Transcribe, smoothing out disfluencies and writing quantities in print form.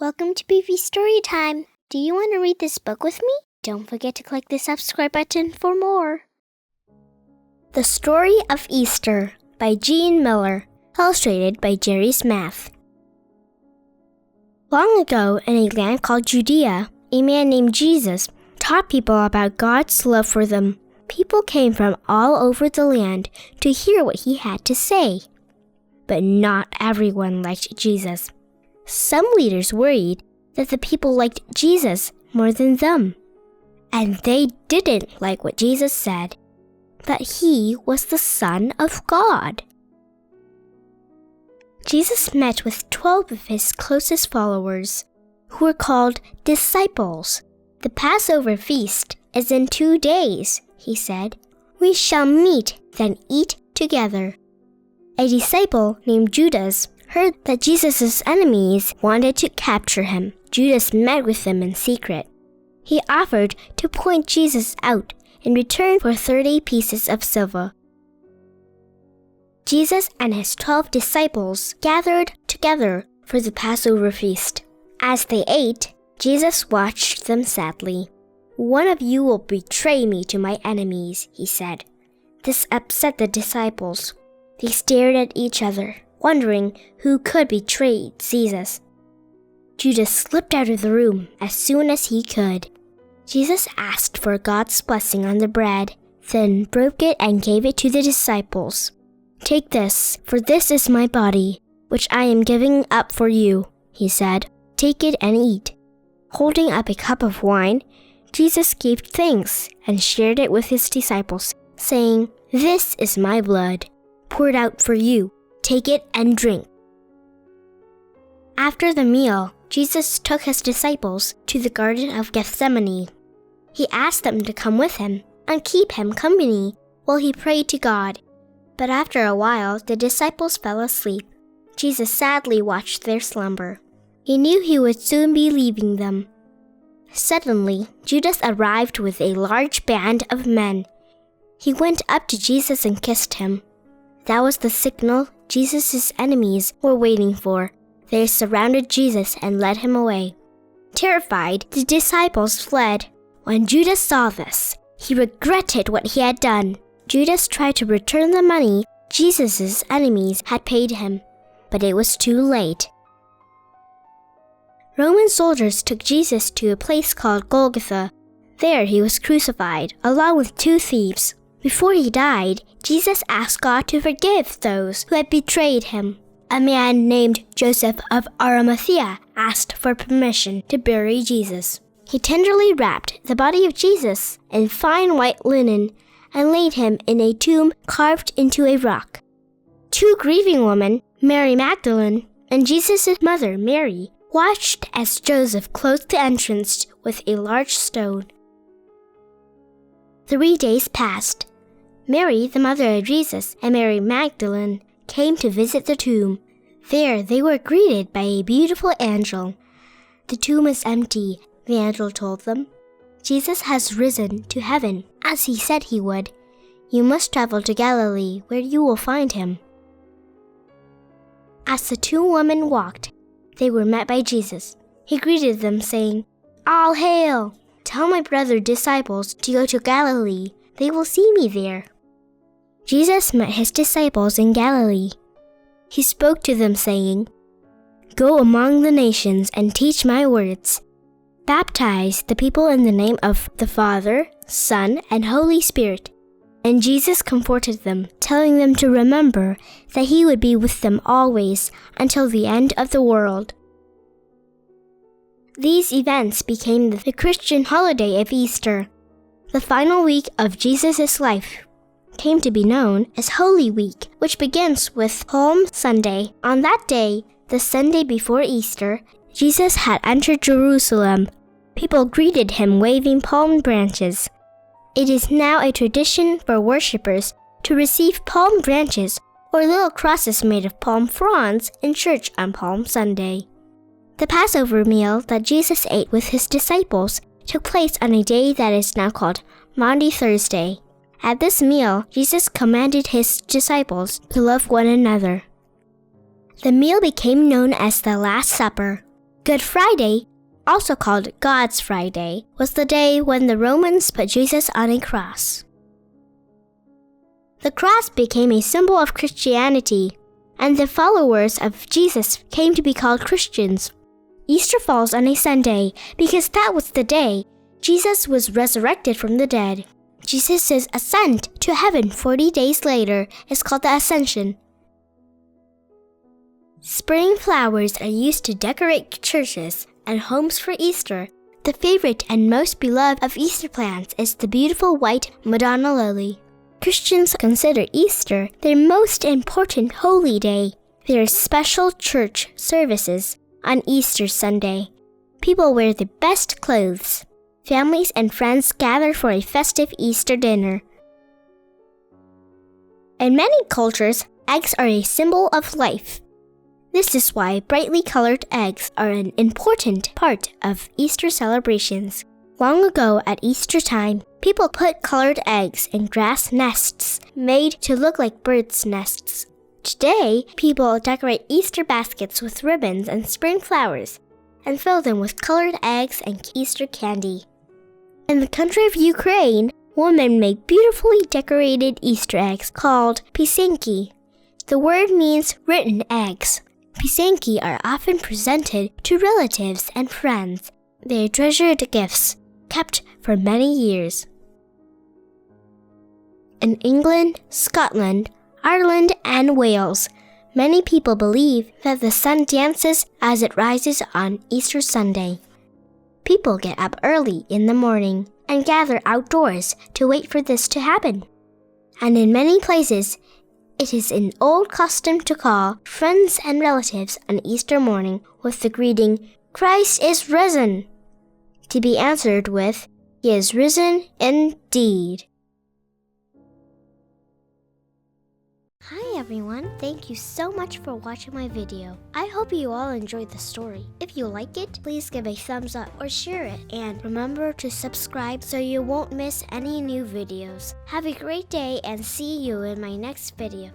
Welcome to BB Storytime. Do you want to read this book with me? Don't forget to click the subscribe button for more. The Story of Easter by Jean Miller, illustrated by Jerry Smath. Long ago, in a land called Judea, a man named Jesus taught people about God's love for them. People came from all over the land to hear what he had to say. But not everyone liked Jesus. Some leaders worried that the people liked Jesus more than them. And they didn't like what Jesus said, that he was the Son of God. Jesus met with 12 of his closest followers, who were called disciples. The Passover Feast is in 2 days, he said. We shall meet, then eat together. A disciple named Judas heard that Jesus' enemies wanted to capture him. Judas met with them in secret. He offered to point Jesus out in return for 30 pieces of silver. Jesus and his 12 disciples gathered together for the Passover feast. As they ate, Jesus watched them sadly. "One of you will betray me to my enemies," he said. This upset the disciples. They stared at each other, wondering who could betray Jesus. Judas slipped out of the room as soon as he could. Jesus asked for God's blessing on the bread, then broke it and gave it to the disciples. "Take this, for this is my body, which I am giving up for you," he said. "Take it and eat." Holding up a cup of wine, Jesus gave thanks and shared it with his disciples, saying, "This is my blood, poured out for you. Take it and drink." After the meal, Jesus took his disciples to the Garden of Gethsemane. He asked them to come with him and keep him company while he prayed to God. But after a while, the disciples fell asleep. Jesus sadly watched their slumber. He knew he would soon be leaving them. Suddenly, Judas arrived with a large band of men. He went up to Jesus and kissed him. That was the signal Jesus' enemies were waiting for. They surrounded Jesus and led him away. Terrified, the disciples fled. When Judas saw this, he regretted what he had done. Judas tried to return the money Jesus' enemies had paid him, but it was too late. Roman soldiers took Jesus to a place called Golgotha. There he was crucified, along with 2 thieves. Before he died, Jesus asked God to forgive those who had betrayed him. A man named Joseph of Arimathea asked for permission to bury Jesus. He tenderly wrapped the body of Jesus in fine white linen and laid him in a tomb carved into a rock. 2 grieving women, Mary Magdalene and Jesus' mother Mary, watched as Joseph closed the entrance with a large stone. 3 days passed. Mary, the mother of Jesus, and Mary Magdalene came to visit the tomb. There they were greeted by a beautiful angel. "The tomb is empty," the angel told them. "Jesus has risen to heaven, as he said he would. You must travel to Galilee, where you will find him." As the 2 women walked, they were met by Jesus. He greeted them, saying, "All hail! Tell my brother disciples to go to Galilee. They will see me there." Jesus met his disciples in Galilee. He spoke to them, saying, "Go among the nations and teach my words. Baptize the people in the name of the Father, Son, and Holy Spirit." And Jesus comforted them, telling them to remember that he would be with them always until the end of the world. These events became the Christian holiday of Easter. The final week of Jesus' life came to be known as Holy Week, which begins with Palm Sunday. On that day, the Sunday before Easter, Jesus had entered Jerusalem. People greeted him waving palm branches. It is now a tradition for worshippers to receive palm branches or little crosses made of palm fronds in church on Palm Sunday. The Passover meal that Jesus ate with his disciples took place on a day that is now called Maundy Thursday. At this meal, Jesus commanded his disciples to love one another. The meal became known as the Last Supper. Good Friday, also called God's Friday, was the day when the Romans put Jesus on a cross. The cross became a symbol of Christianity, and the followers of Jesus came to be called Christians. Easter falls on a Sunday because that was the day Jesus was resurrected from the dead. Jesus' ascent to heaven 40 days later is called the Ascension. Spring flowers are used to decorate churches and homes for Easter. The favorite and most beloved of Easter plants is the beautiful white Madonna lily. Christians consider Easter their most important holy day. There are special church services on Easter Sunday. People wear the best clothes. Families and friends gather for a festive Easter dinner. In many cultures, eggs are a symbol of life. This is why brightly colored eggs are an important part of Easter celebrations. Long ago at Easter time, people put colored eggs in grass nests made to look like birds' nests. Today, people decorate Easter baskets with ribbons and spring flowers and fill them with colored eggs and Easter candy. In the country of Ukraine, women make beautifully decorated Easter eggs called pisanki. The word means written eggs. Pisanki are often presented to relatives and friends. They are treasured gifts, kept for many years. In England, Scotland, Ireland, and Wales, many people believe that the sun dances as it rises on Easter Sunday. People get up early in the morning and gather outdoors to wait for this to happen. And in many places, it is an old custom to call friends and relatives on Easter morning with the greeting, "Christ is risen," to be answered with, "He is risen indeed." Hi everyone, thank you so much for watching my video. I hope you all enjoyed the story. If you like it, please give a thumbs up or share it. And remember to subscribe so you won't miss any new videos. Have a great day and see you in my next video.